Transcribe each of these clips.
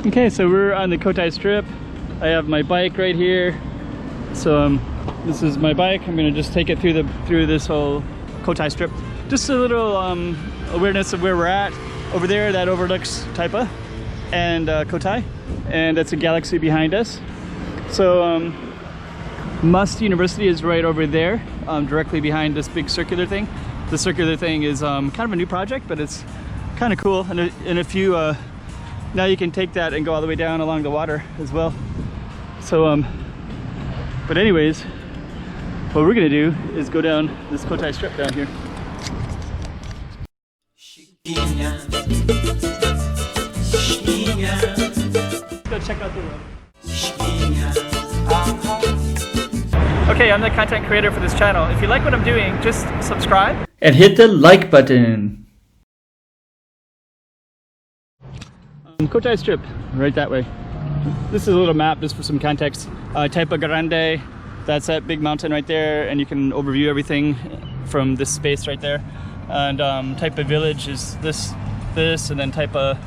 Okay, so we're on the Cotai Strip. I have my bike right here. So this is my bike. I'm gonna just take it through this whole Cotai Strip. Just a little awareness of where we're at. Over there, that overlooks Taipa and Cotai, and that's a galaxy behind us. So Must University is right over there, directly behind this big circular thing. The circular thing is kind of a new project, but it's kind of cool. And if you now you can take that and go all the way down along the water as well. So but anyways, what we're gonna do is go down this Cotai Strip down here. Let's go check out the road. Okay, I'm the content creator for this channel. If you like what I'm doing, just subscribe and hit the like button. Cotai Strip, right that way. This is a little map just for some context. Taipa Grande, that's that big mountain right there, and you can overview everything from this space right there. And Taipa Village is this, and then Taipa,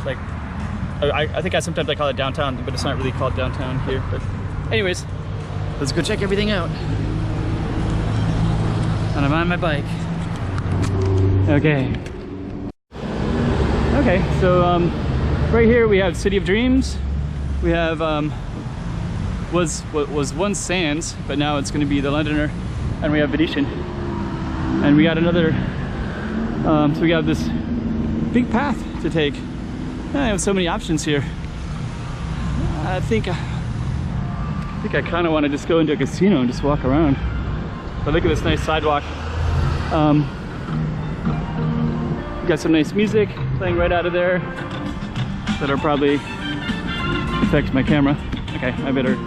like, I think sometimes I call it downtown, but it's not really called downtown here. But anyways, let's go check everything out. And I'm on my bike. Okay. Okay, so right here we have City of Dreams. We have what was once Sands, but now it's going to be the Londoner, and we have Venetian, and we got another. So we got this big path to take. I have so many options here. I think I kind of want to just go into a casino and just walk around. But look at this nice sidewalk. We got some nice music playing right out of there that'll probably affect my camera. Okay, I better.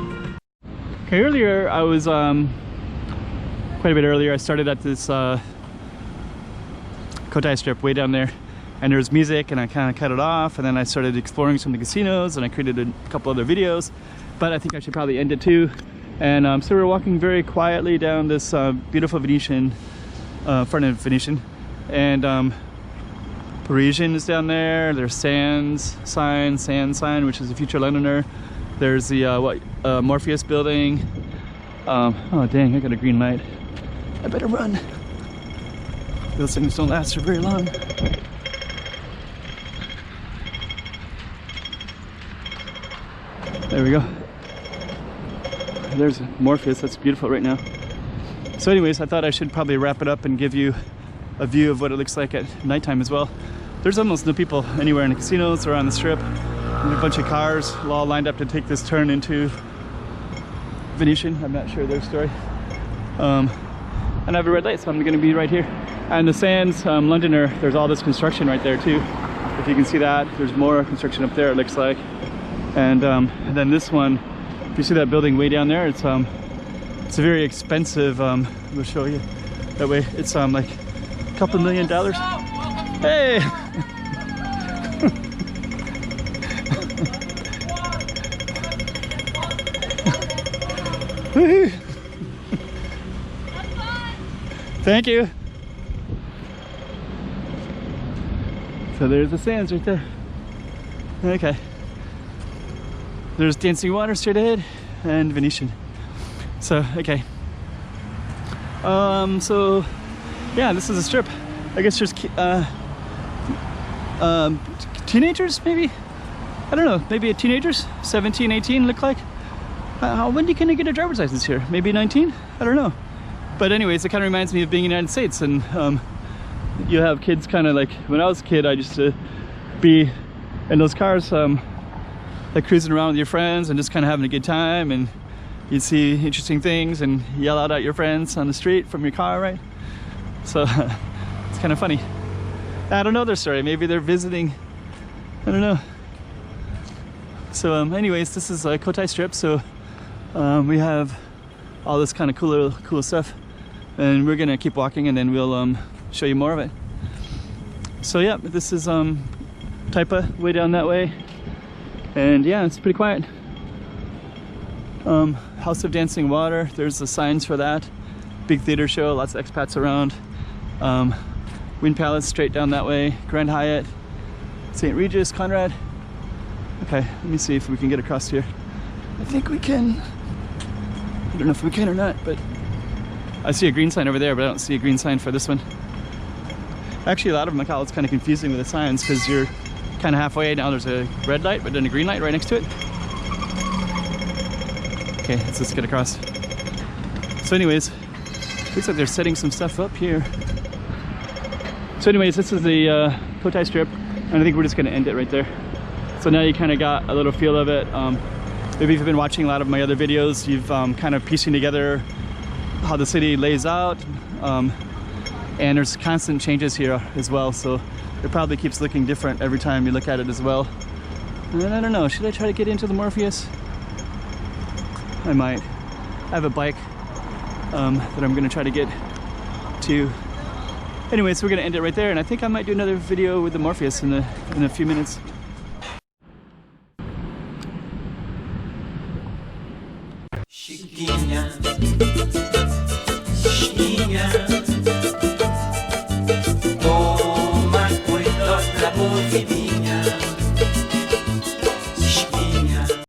Okay, earlier I was quite a bit earlier. I started at this Cotai Strip way down there, and there was music, and I kind of cut it off, and then I started exploring some of the casinos, and I created a couple other videos. But I think I should probably end it too. And so we're walking very quietly down this beautiful Venetian, front of Venetian, and Parisian is down there. There's Sand sign, which is the future Londoner. There's the Morpheus building. Oh dang, I got a green light. I better run. Those things don't last for very long. There we go. There's Morpheus, that's beautiful right now. So anyways, I thought I should probably wrap it up and give you a view of what it looks like at nighttime as well. There's almost no people anywhere in the casinos or on the strip. And a bunch of cars all lined up to take this turn into Venetian. I'm not sure their story. And I have a red light, so I'm gonna be right here. And the Sands Londoner, there's all this construction right there too. If you can see that, there's more construction up there, it looks like. And then this one, if you see that building way down there, it's a very expensive, we'll show you that way. It's like a couple $1 million. Hey! Thank you. So there's the Sands right there. Okay. There's Dancing Water straight ahead and Venetian. So okay. So yeah, this is a strip. I guess there's teenagers maybe. I don't know. Maybe teenagers, 17, 18 look like. When can you get a driver's license here? Maybe 19? I don't know. But anyways, it kind of reminds me of being in the United States, and you have kids kind of like, when I was a kid, I used to be in those cars, like cruising around with your friends and just kind of having a good time, and you'd see interesting things and yell out at your friends on the street from your car, right? So it's kind of funny. I don't know their story. Maybe they're visiting. I don't know. So anyways, this is Cotai Strip. So we have all this kind of cool stuff, and we're gonna keep walking, and then we'll show you more of it. So yeah, this is Taipa, way down that way, and yeah, it's pretty quiet. House of Dancing Water, there's the signs for that. Big theater show, lots of expats around. Wind Palace straight down that way. Grand Hyatt, St. Regis, Conrad. Okay, let me see if we can get across here. I think we can. I don't know if we can or not, but I see a green sign over there, but I don't see a green sign for this one. Actually, a lot of Macau is kind of confusing with the signs because you're kind of halfway. Now there's a red light, but then a green light right next to it. Okay, let's just get across. So anyways, looks like they're setting some stuff up here. So anyways, this is the Cotai Strip, and I think we're just gonna end it right there. So now you kind of got a little feel of it. Maybe if you've been watching a lot of my other videos, you've kind of piecing together how the city lays out. And there's constant changes here as well, so it probably keeps looking different every time you look at it as well. And I don't know, should I try to get into the Morpheus? I might. I have a bike that I'm gonna try to get to. Anyways, we're gonna end it right there, and I think I might do another video with the Morpheus in a few minutes. Chiquinha, chiquinha.